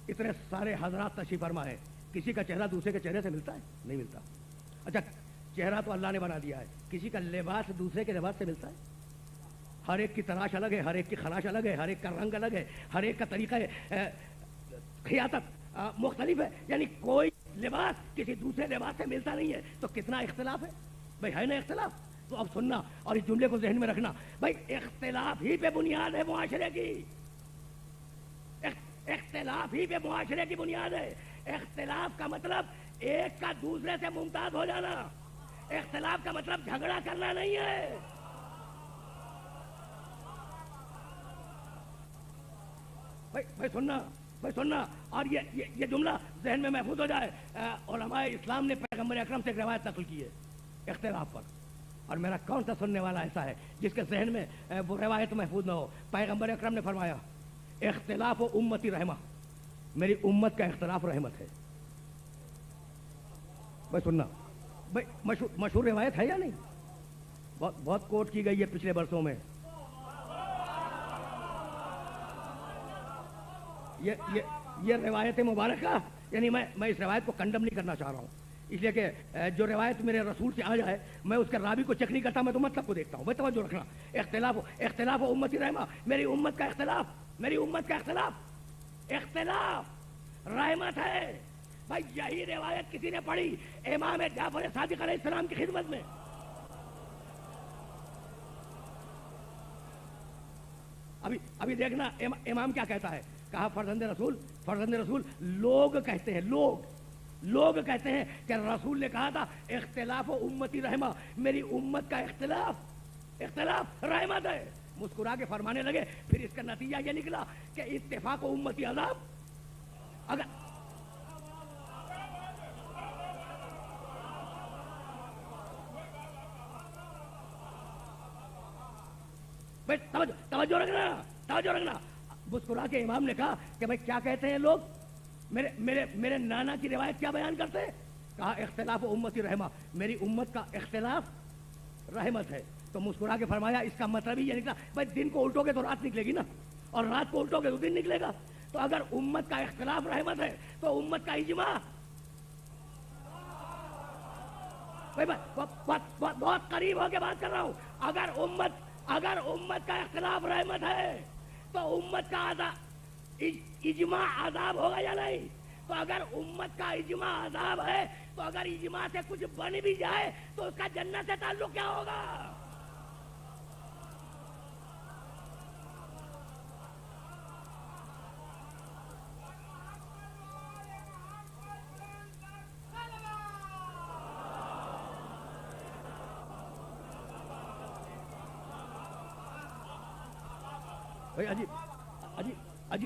اتنے سارے حضرات تشریف فرما ہے، کسی کا چہرہ دوسرے کے چہرے سے ملتا ہے؟ نہیں ملتا۔ اچھا چہرہ تو اللہ نے بنا دیا ہے، کسی کا لباس دوسرے کے لباس سے ملتا ہے؟ ہر ایک کی تراش الگ ہے، ہر ایک کی خراش الگ ہے، ہر ایک کا رنگ الگ ہے، ہر ایک کا طریقہ خیاطت مختلف ہے، یعنی کوئی لباس کسی دوسرے لباس سے ملتا نہیں ہے، تو کتنا اختلاف ہے بھائی، ہے نا اختلاف؟ تو اب سننا اور اس جملے کو ذہن میں رکھنا بھائی، اختلاف ہی پہ بنیاد ہے معاشرے کی، اختلاف ہی پہ معاشرے کی بنیاد ہے۔ اختلاف کا مطلب ایک کا دوسرے سے ممتاز ہو جانا، اختلاف کا مطلب جھگڑا کرنا نہیں ہے۔ بھائی سننا اور یہ جملہ ذہن میں محفوظ ہو جائے، علماء اسلام نے پیغمبر اکرم سے ایک روایت نقل کی ہے اختلاف پر، اور میرا کون سا سننے والا ایسا ہے جس کے ذہن میں وہ روایت محفوظ نہ ہو؟ پیغمبر اکرم نے فرمایا اختلاف و امتی رحمہ، میری امت کا اختلاف رحمت ہے۔ بھائی سننا، بھائی مشہور روایت ہے یا نہیں؟ بہت کوٹ کی گئی ہے پچھلے برسوں میں۔ یہ روایت مبارکہ، یعنی میں اس روایت کو کنڈم نہیں کرنا چاہ رہا ہوں، اس لیے کہ جو روایت میرے رسول سے آ جائے میں اس کے راوی کو چیک نہیں کرتا، میں تو مطلب کو دیکھتا ہوں۔ بھائی توجہ رکھنا، اختلاف و امتی رحمہ، میری امت کا اختلاف رحمت ہے۔ بھائی یہی روایت کسی نے پڑھی امام جعفر صادق علیہ السلام کی خدمت میں، ابھی دیکھنا امام کیا کہتا ہے، کہا فرزند رسول لوگ کہتے ہیں کہ رسول نے کہا تھا اختلاف و امتی رحمہ، میری امت کا اختلاف رحمت ہے۔ مسکرا کے فرمانے لگے، پھر اس کا نتیجہ یہ نکلا کہ اتفاق و امتی عذاب۔ اگر توجہ رکھنا، مسکرا کے امام نے کہا کہ بھائی کیا کہتے ہیں لوگ، میرے نانا کی روایت کیا بیان کرتے ہیں؟ کہا اختلاف و امتی رحمہ، میری امت کا اختلاف رحمت ہے۔ تو مسکرا کے فرمایا اس کا مطلب ہی یہ نکلا بھائی دن کو الٹو گے تو رات نکلے گی نا، اور رات کو الٹو گے تو دن نکلے گا۔ تو اگر امت کا اختلاف رحمت ہے تو امت کا اجماع، بہت قریب ہو کے بات کر رہا ہوں، اگر امت کا اختلاف رحمت ہے تو امت کا اجماع عذاب ہوگا یا نہیں؟ تو اگر امت کا اجماع عذاب ہے تو اگر اجماع سے کچھ بن بھی جائے تو اس کا جنت سے تعلق کیا ہوگا؟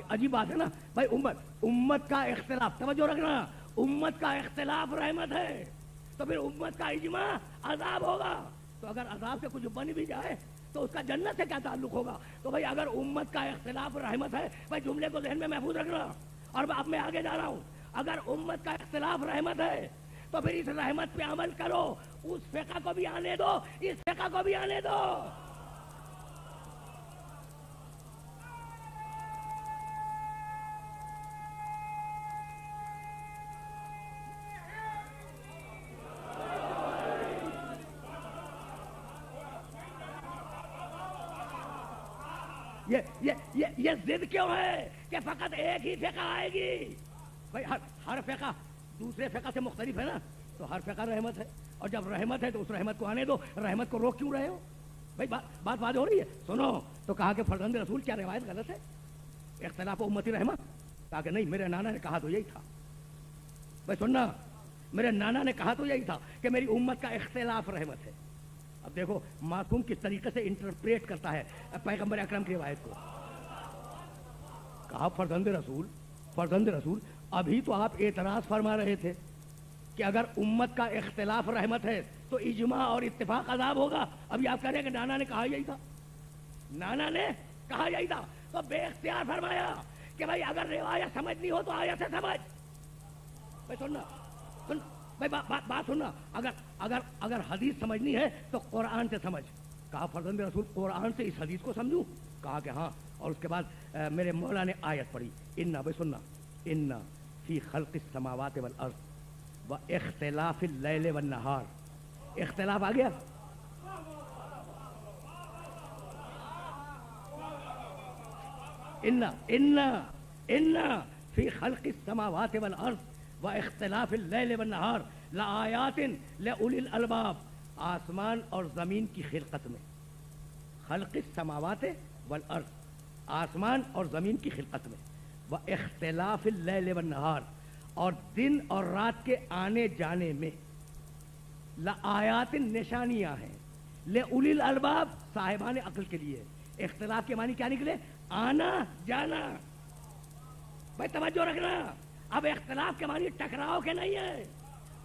عجیب بات ہے نا بھائی، امت کا اختلاف، توجہ رکھنا، امت کا اختلاف رحمت ہے تو پھر امت کا اجماع عذاب ہوگا۔ تو اگر عذاب سے کچھ بن بھی جائے تو اس کا جنت سے کیا تعلق ہوگا؟ تو بھائی اگر امت کا اختلاف رحمت ہے، بھائی جملے کو ذہن میں محفوظ رکھنا، اور اب میں آگے جا رہا ہوں، اگر امت کا اختلاف رحمت ہے تو پھر اس رحمت پہ عمل کرو، اس فقہ کو بھی آنے دو، اس فقہ کو بھی آنے دو۔ یہ ضد کیوں ہے کہ فقط ایک ہی فقہ آئے گی؟ بھائی ہر فقہ دوسرے فقہ سے مختلف ہے نا، تو ہر فقہ رحمت ہے، اور جب رحمت ہے تو اس رحمت کو آنے دو، رحمت کو روک کیوں رہے ہو؟ بھائی بات واضح ہو رہی ہے؟ سنو، تو کہا کہ فرزند رسول کیا روایت غلط ہے، اختلاف و امتی رحمت؟ کہا کہ نہیں، میرے نانا نے کہا تو یہی تھا۔ بھائی سننا، میرے نانا نے کہا تو یہی تھا کہ میری امت کا اختلاف رحمت ہے۔ اب دیکھو معصوم کس طریقے سے انٹرپریٹ کرتا ہے پیغمبر اکرم کی روایت کو۔ کہا فرزند رسول ابھی تو آپ اعتراض فرما رہے تھے کہ اگر امت کا اختلاف رحمت ہے تو اجماع اور اتفاق عذاب ہوگا، ابھی آپ کہہ رہے ہیں کہ نانا نے کہا یہی تھا، تو بے اختیار فرمایا کہ بھائی اگر روایت سمجھنی ہو تو آیت سے سمجھ۔ بھائی بات سننا، اگر حدیث سمجھنی ہے تو قرآن سے سمجھ۔ کہا فرزند رسول قرآن سے اس حدیث کو سمجھوں؟ کہا کہ ہاں، اور اس کے بعد میرے مولا نے آیت پڑھی، بھائی سننا، ان فی خلق السماوات والارض و اختلاف اللیل والنہار، اختلاف آ گیا، ان فی خلق السماوات والارض و اختلاف اللیل والنہار لآیات لأولی الالباب، آسمان اور زمین کی خلقت میں، خلق السماوات والارض، آسمان اور زمین کی خلقت میں، و اختلاف اللیل والنہار، اور دن اور رات کے آنے جانے میں، لآیات نشانیاں ہیں، لأولی الالباب صاحبان عقل کے لیے۔ اختلاف کے معنی کیا نکلے؟ آنا جانا۔ بھائی توجہ رکھنا، اب اختلاف کے معنی ٹکراؤ کے نہیں ہے،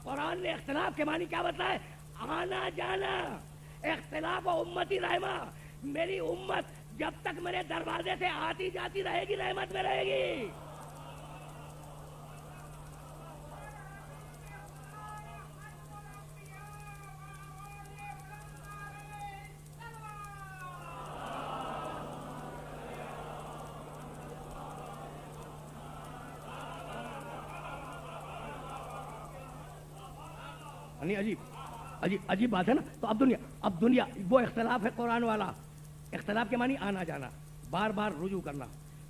قرآن نے اختلاف کے معنی کیا بتایا؟ آنا جانا۔ اختلاف و امتی رحمہ، میری امت جب تک میرے دروازے سے آتی جاتی رہے گی رحمت میں رہے گی۔ عجیب بات ہے نا۔ تو اب دنیا وہ اختلاف ہے قرآن والا، اختلاف کے معنی آنا جانا، بار بار رجوع کرنا،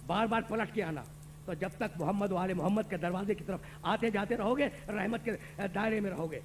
بار بار پلٹ کے آنا۔ تو جب تک محمد و آل محمد کے دروازے کی طرف آتے جاتے رہو گے، رحمت کے دائرے میں رہو گے۔